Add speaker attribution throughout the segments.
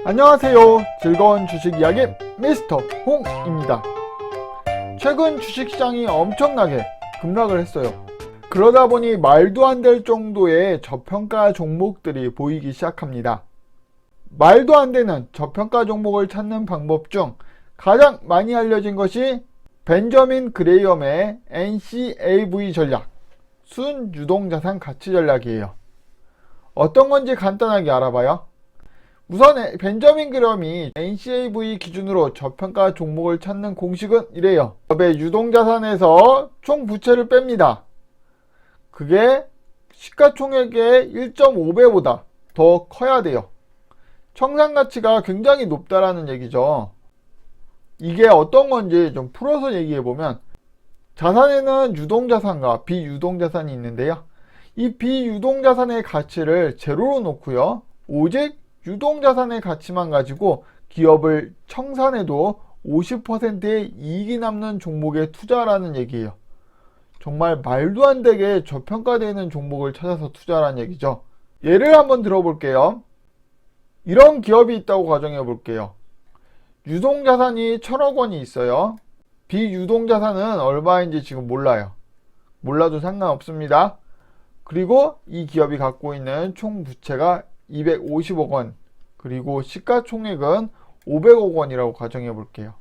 Speaker 1: 안녕하세요. 즐거운 주식 이야기 미스터 홍입니다. 최근 주식시장이 엄청나게 급락을 했어요. 그러다 보니 말도 안 될 정도의 저평가 종목들이 보이기 시작합니다. 말도 안 되는 저평가 종목을 찾는 방법 중 가장 많이 알려진 것이 벤저민 그레이엄의 NCAV 전략, 순유동자산 가치 전략이에요. 어떤 건지 간단하게 알아봐요. 우선 벤저민 그레이엄이 NCAV 기준으로 저평가 종목을 찾는 공식은 이래요. 기업의 유동자산에서 총 부채를 뺍니다. 그게 시가총액의 1.5배보다 더 커야 돼요. 청산가치가 굉장히 높다라는 얘기죠. 이게 어떤 건지 좀 풀어서 얘기해보면, 자산에는 유동자산과 비유동자산이 있는데요. 이 비유동자산의 가치를 제로로 놓고요, 오직 유동자산의 가치만 가지고 기업을 청산해도 50%의 이익이 남는 종목에 투자라는 얘기예요. 정말 말도 안 되게 저평가되는 종목을 찾아서 투자라는 얘기죠. 예를 한번 들어볼게요. 이런 기업이 있다고 가정해 볼게요. 유동자산이 1,000억 원이 있어요. 비유동자산은 얼마인지 지금 몰라요. 몰라도 상관없습니다. 그리고 이 기업이 갖고 있는 총 부채가 250억 원, 그리고 시가총액은 500억 원이라고 가정해 볼게요.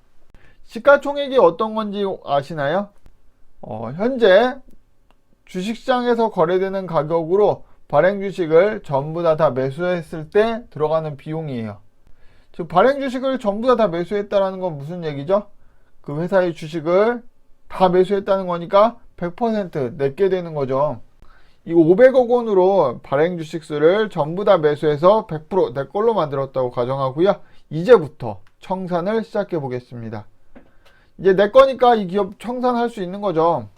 Speaker 1: 시가총액이 어떤 건지 아시나요? 현재 주식시장에서 거래되는 가격으로 발행 주식을 전부 다 매수했을 때 들어가는 비용이에요. 즉 발행 주식을 전부 다 매수했다는 건 무슨 얘기죠? 그 회사의 주식을 다 매수했다는 거니까 100% 내게 되는 거죠. 이 500억 원으로 발행 주식수를 전부 다 매수해서 100% 내 걸로 만들었다고 가정하고요. 이제부터 청산을 시작해 보겠습니다. 이제 내 거니까 이 기업 청산할 수 있는 거죠.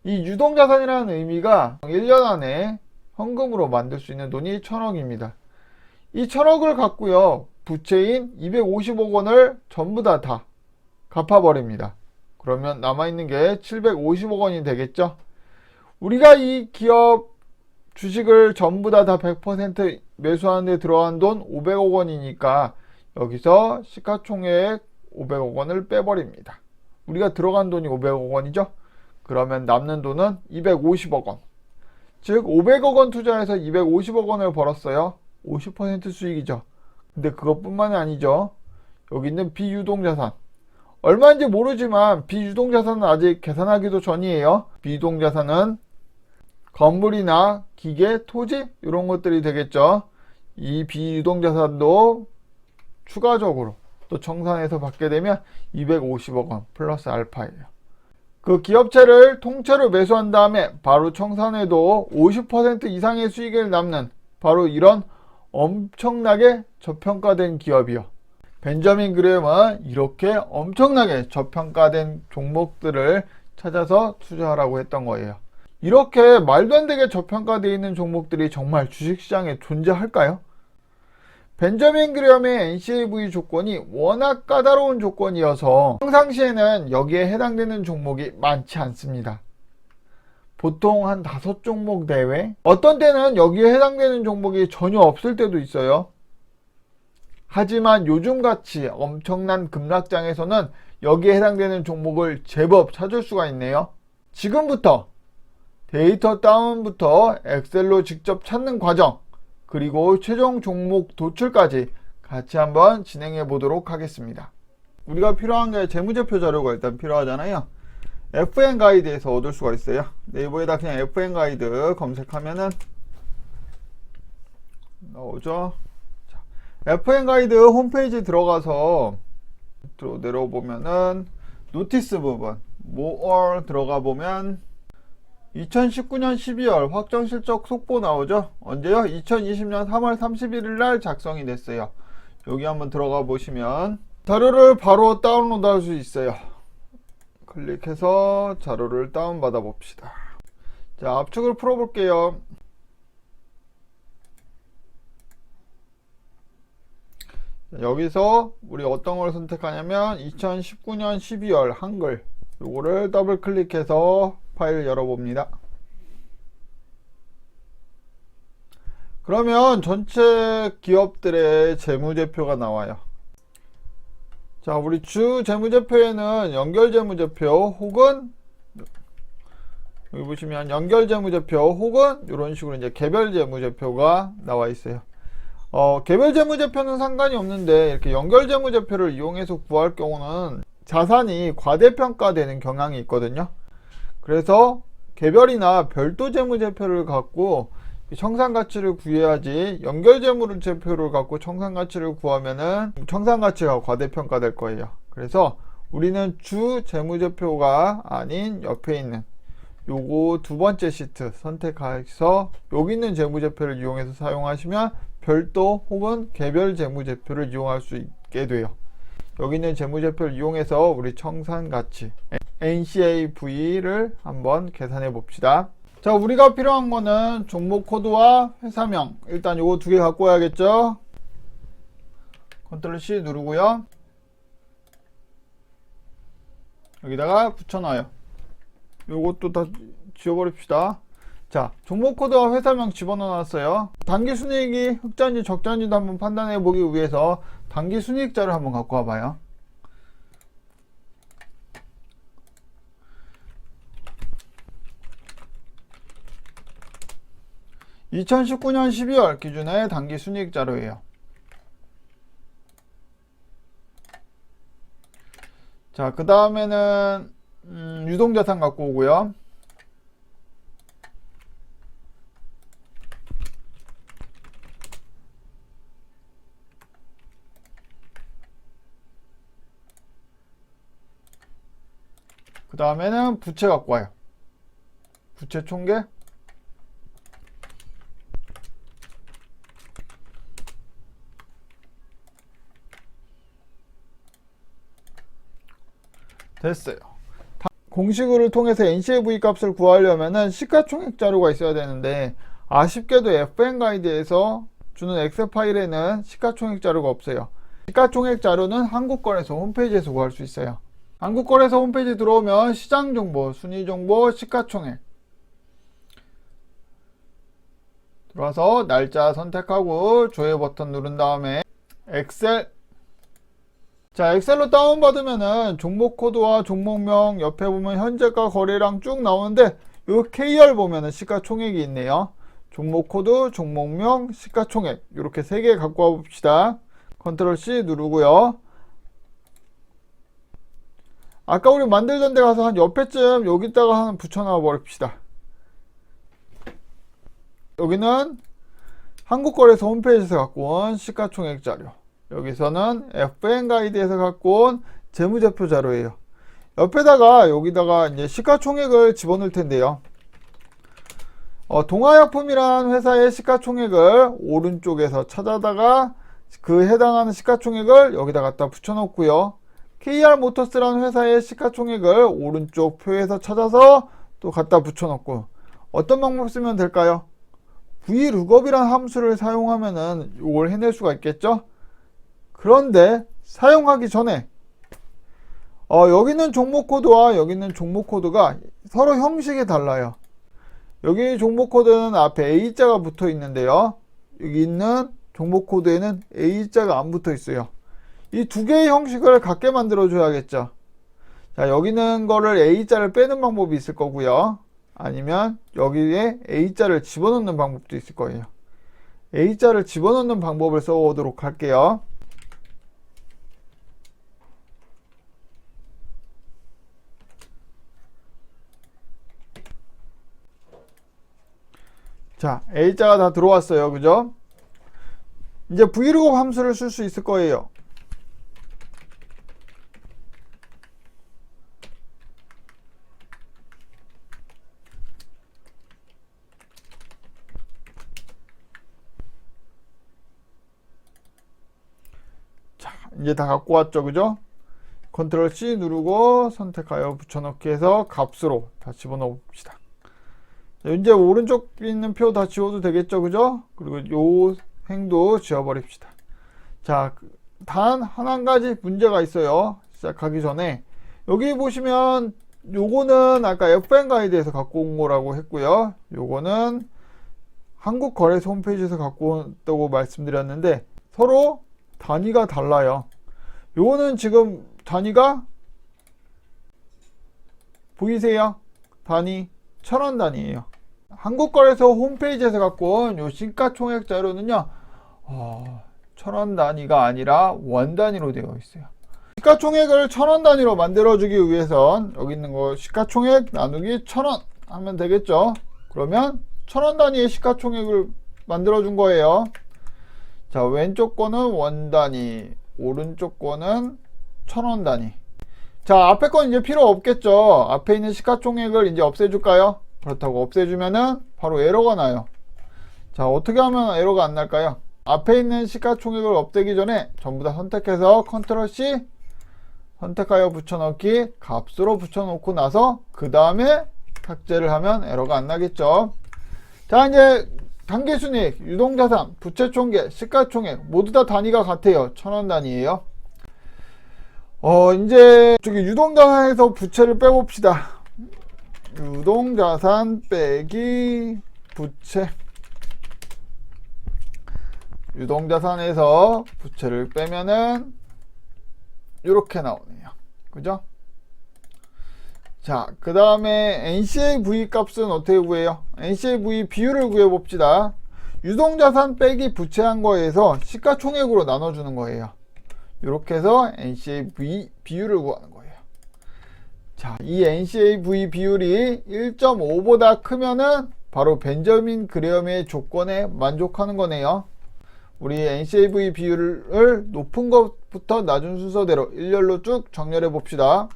Speaker 1: 이 유동자산이라는 의미가 1년 안에 현금으로 만들 수 있는 돈이 1,000억입니다. 이 1,000억을 갖고요, 부채인 250억 원을 전부 다 갚아버립니다. 그러면 남아있는 게 750억 원이 되겠죠. 우리가 이 기업 주식을 전부 다 100% 매수하는 데 들어간 돈 500억 원이니까 여기서 시가총액 500억 원을 빼버립니다. 우리가 들어간 돈이 500억 원이죠. 그러면 남는 돈은 250억 원. 즉 500억 원 투자해서 250억 원을 벌었어요. 50% 수익이죠. 근데 그것뿐만이 아니죠. 여기 있는 비유동자산. 얼마인지 모르지만 비유동자산은 아직 계산하기도 전이에요. 비유동자산은 건물이나 기계, 토지 이런 것들이 되겠죠. 이 비유동자산도 추가적으로 또 청산해서 받게 되면 250억 원 플러스 알파예요. 그 기업체를 통째로 매수한 다음에 바로 청산해도 50% 이상의 수익을 남는 바로 이런 엄청나게 저평가된 기업이요. 벤저민 그레이엄은 이렇게 엄청나게 저평가된 종목들을 찾아서 투자하라고 했던 거예요. 이렇게 말도 안 되게 저평가되어 있는 종목들이 정말 주식시장에 존재할까요? 벤저민 그레이엄의 NCAV 조건이 워낙 까다로운 조건이어서 평상시에는 여기에 해당되는 종목이 많지 않습니다. 보통 한 5종목 내외? 어떤 때는 여기에 해당되는 종목이 전혀 없을 때도 있어요. 하지만 요즘같이 엄청난 급락장에서는 여기에 해당되는 종목을 제법 찾을 수가 있네요. 지금부터 데이터 다운부터 엑셀로 직접 찾는 과정, 그리고 최종 종목 도출까지 같이 한번 진행해 보도록 하겠습니다. 우리가 필요한 게 재무제표 자료가 일단 필요하잖아요. FN 가이드에서 얻을 수가 있어요. 네이버에다 그냥 FN 가이드 검색하면은 나오죠. 자, FN 가이드 홈페이지 들어가서 내려보면은 노티스 부분 more 들어가 보면 2019년 12월 확정실적 속보 나오죠. 언제요? 2020년 3월 31일 날 작성이 됐어요. 여기 한번 들어가 보시면 자료를 바로 다운로드 할 수 있어요. 클릭해서 자료를 다운받아 봅시다. 자, 압축을 풀어 볼게요. 여기서 우리 어떤 걸 선택하냐면 2019년 12월 한글 요거를 더블 클릭해서 파일 열어봅니다. 그러면 전체 기업들의 재무제표가 나와요. 자, 우리 주 재무제표에는 연결재무제표 혹은 여기 보시면 연결재무제표 혹은 이런 식으로 이제 개별재무제표가 나와 있어요. 개별재무제표는 상관이 없는데 이렇게 연결재무제표를 이용해서 구할 경우는 자산이 과대평가되는 경향이 있거든요. 그래서 개별이나 별도 재무제표를 갖고 청산가치를 구해야지 연결재무제표를 갖고 청산가치를 구하면은 청산가치가 과대평가될 거예요. 그래서 우리는 주 재무제표가 아닌 옆에 있는 요거 두 번째 시트 선택해서 여기 있는 재무제표를 이용해서 사용하시면 별도 혹은 개별 재무제표를 이용할 수 있게 돼요. 여기 있는 재무제표를 이용해서 우리 청산가치 NCAV를 한번 계산해 봅시다. 자, 우리가 필요한 거는 종목 코드와 회사명, 일단 요거 두 개 갖고 와야겠죠. 컨트롤 C 누르고요, 여기다가 붙여놔요. 요것도 다 지워버립시다. 자, 종목 코드와 회사명 집어넣어 놨어요. 단기 순이익이 흑자인지 적자인지도 한번 판단해 보기 위해서 단기 순이익자를 한번 갖고 와봐요. (2019년 12월) 기준의 단기 순이익 자료예요. 자, 그 다음에는 유동자산 갖고 오고요. 그 다음에는 부채 갖고 와요. 부채 총계. 됐어요. 공식을 통해서 NCAV 값을 구하려면은 시가총액 자료가 있어야 되는데 아쉽게도 FN 가이드에서 주는 엑셀 파일에는 시가총액 자료가 없어요. 시가총액 자료는 한국거래소 홈페이지에서 구할 수 있어요. 한국거래소 홈페이지 들어오면 시장정보, 순위정보, 시가총액 들어와서 날짜 선택하고 조회 버튼 누른 다음에 엑셀. 자, 엑셀로 다운받으면은 종목 코드와 종목명 옆에 보면 현재가 거래량 쭉 나오는데 요 KR 보면은 시가총액이 있네요. 종목 코드, 종목명, 시가총액 이렇게 세 개 갖고 와 봅시다. 컨트롤 C 누르고요. 아까 우리 만들던 데 가서 한 옆에쯤 여기다가 한 붙여놔 버립시다. 여기는 한국거래소 홈페이지에서 갖고 온 시가총액 자료, 여기서는 FN 가이드에서 갖고 온 재무제표 자료예요. 옆에다가 여기다가 이제 시가총액을 집어넣을 텐데요. 동아약품이라는 회사의 시가총액을 오른쪽에서 찾아다가 그 해당하는 시가총액을 여기다 갖다 붙여놓고요. KR모터스라는 회사의 시가총액을 오른쪽 표에서 찾아서 또 갖다 붙여놓고. 어떤 방법 쓰면 될까요? VLOOKUP이라는 함수를 사용하면은 이걸 해낼 수가 있겠죠? 그런데 사용하기 전에 여기는 종목 코드와 여기는 종목 코드가 서로 형식이 달라요. 여기 종목 코드는 앞에 A자가 붙어 있는데요. 여기 있는 종목 코드에는 A자가 안 붙어 있어요. 이 두 개의 형식을 같게 만들어 줘야겠죠. 자, 여기 있는 거를 A자를 빼는 방법이 있을 거고요. 아니면 여기에 A자를 집어넣는 방법도 있을 거예요. A자를 집어넣는 방법을 써보도록 할게요. 자, A자가 다 들어왔어요. 그죠? 이제 VLOOKUP 함수를 쓸 수 있을 거예요. 자, 이제 다 갖고 왔죠. 그죠? 컨트롤 C 누르고 선택하여 붙여넣기 해서 값으로 다 집어넣어 봅시다. 이제 오른쪽 있는 표 다 지워도 되겠죠. 그죠? 그리고 요 행도 지워버립시다. 자, 단 한 가지 문제가 있어요. 시작하기 전에 여기 보시면 요거는 아까 FN 가이드에서 갖고 온 거라고 했고요. 요거는 한국거래소 홈페이지에서 갖고 왔다고 말씀드렸는데 서로 단위가 달라요. 요거는 지금 단위가 보이세요? 단위 1000원 단위예요. 한국거래소 홈페이지에서 갖고 온 요 시가총액 자료는요 1000원 단위가 아니라 원 단위로 되어 있어요. 시가총액을 1000원 단위로 만들어주기 위해선 여기 있는 거 시가총액 나누기 1000원 하면 되겠죠. 그러면 1000원 단위의 시가총액을 만들어준 거예요. 자, 왼쪽 거는 원 단위, 오른쪽 거는 1000원 단위. 자, 앞에 건 이제 필요 없겠죠. 앞에 있는 시가총액을 이제 없애줄까요? 그렇다고 없애주면은 바로 에러가 나요. 자, 어떻게 하면 에러가 안 날까요? 앞에 있는 시가총액을 없애기 전에 전부 다 선택해서 컨트롤 C 선택하여 붙여넣기 값으로 붙여놓고 나서 그 다음에 삭제를 하면 에러가 안 나겠죠. 자, 이제 단기순이익, 유동자산, 부채총계, 시가총액 모두 다 단위가 같아요. 1000원 단위예요. 이제 저기 유동자산에서 부채를 빼봅시다. 유동자산 빼기 부채. 유동자산에서 부채를 빼면은 이렇게 나오네요. 그죠? 자, 그 다음에 NCAV 값은 어떻게 구해요? NCAV 비율을 구해봅시다. 유동자산 빼기 부채한 거에서 시가총액으로 나눠주는 거예요. 이렇게 해서 NCAV 비율을 구하는 거예요. 자, 이 NCAV 비율이 1.5보다 크면은 바로 벤저민 그레엄의 조건에 만족하는 거네요. 우리 NCAV 비율을 높은 것부터 낮은 순서대로 일렬로 쭉 정렬해 봅시다.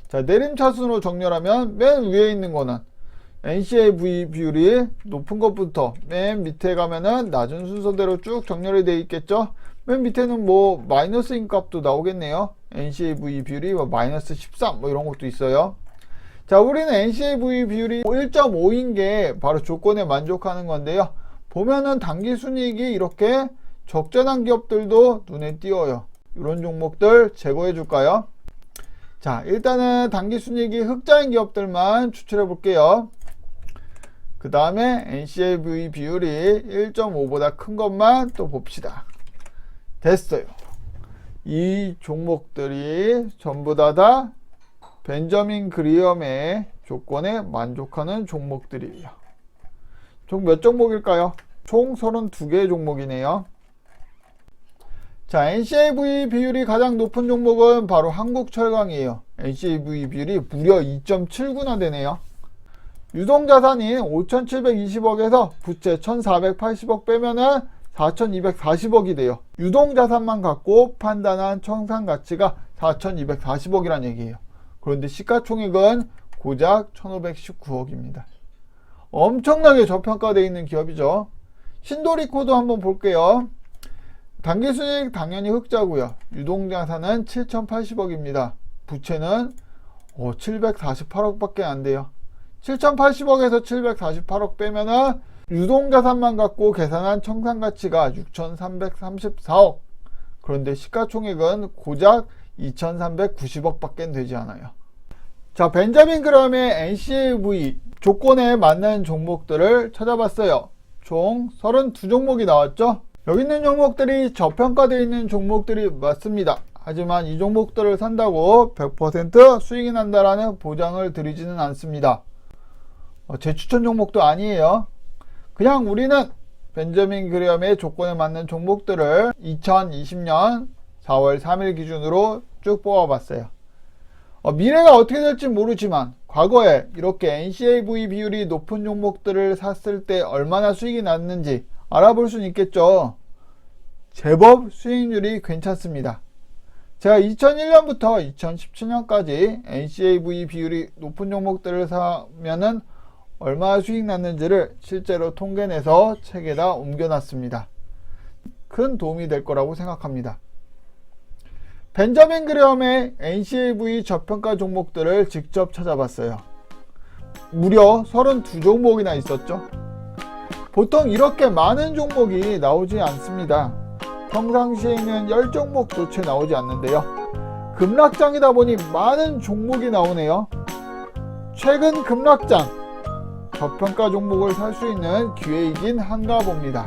Speaker 1: 자, 내림차순으로 정렬하면 맨 위에 있는 거는 NCAV 비율이 높은 것부터 맨 밑에 가면은 낮은 순서대로 쭉 정렬이 되어 있겠죠. 맨 밑에는 뭐 마이너스인 값도 나오겠네요. NCAV 비율이 뭐 마이너스 13 뭐 이런 것도 있어요. 자, 우리는 NCAV 비율이 1.5인 게 바로 조건에 만족하는 건데요. 보면은 당기순이익이 이렇게 적절한 기업들도 눈에 띄어요. 이런 종목들 제거해 줄까요? 자, 일단은 당기순이익이 흑자인 기업들만 추출해 볼게요. 그 다음에 NCAV 비율이 1.5보다 큰 것만 또 봅시다. 됐어요. 이 종목들이 전부 다 벤저민 그리엄의 조건에 만족하는 종목들이에요. 총 몇 종목일까요? 총 32개의 종목이네요. 자, NCAV 비율이 가장 높은 종목은 바로 한국철강이에요. NCAV 비율이 무려 2.79나 되네요. 유동자산이 5,720억에서 부채 1,480억 빼면은 4,240억이 돼요. 유동자산만 갖고 판단한 청산가치가 4,240억이란 얘기예요. 그런데 시가총액은 고작 1,519억입니다. 엄청나게 저평가되어 있는 기업이죠. 신도리코도 한번 볼게요. 당기순이익 당연히 흑자고요. 유동자산은 7,080억입니다. 부채는 748억 밖에 안 돼요. 7,080억에서 748억 빼면은 유동자산만 갖고 계산한 청산가치가 6,334억. 그런데 시가총액은 고작 2,390억 밖에 되지 않아요. 자, 벤자민 그레엄의 NCAV 조건에 맞는 종목들을 찾아봤어요. 총 32종목이 나왔죠. 여기 있는 종목들이 저평가되어 있는 종목들이 맞습니다. 하지만 이 종목들을 산다고 100% 수익이 난다라는 보장을 드리지는 않습니다. 제 추천 종목도 아니에요. 그냥 우리는 벤저민 그레엄의 조건에 맞는 종목들을 2020년 4월 3일 기준으로 쭉 뽑아봤어요. 미래가 어떻게 될지 모르지만 과거에 이렇게 NCAV 비율이 높은 종목들을 샀을 때 얼마나 수익이 났는지 알아볼 수는 있겠죠. 제법 수익률이 괜찮습니다. 제가 2001년부터 2017년까지 NCAV 비율이 높은 종목들을 사면은 얼마나 수익 났는지를 실제로 통계내서 책에다 옮겨놨습니다. 큰 도움이 될 거라고 생각합니다. 벤저민 그레엄의 NCAV 저평가 종목들을 직접 찾아봤어요. 무려 32종목이나 있었죠. 보통 이렇게 많은 종목이 나오지 않습니다. 평상시에는 10종목도 채 나오지 않는데요. 급락장이다 보니 많은 종목이 나오네요. 최근 급락장, 저평가 종목을 살 수 있는 기회이긴 한가 봅니다.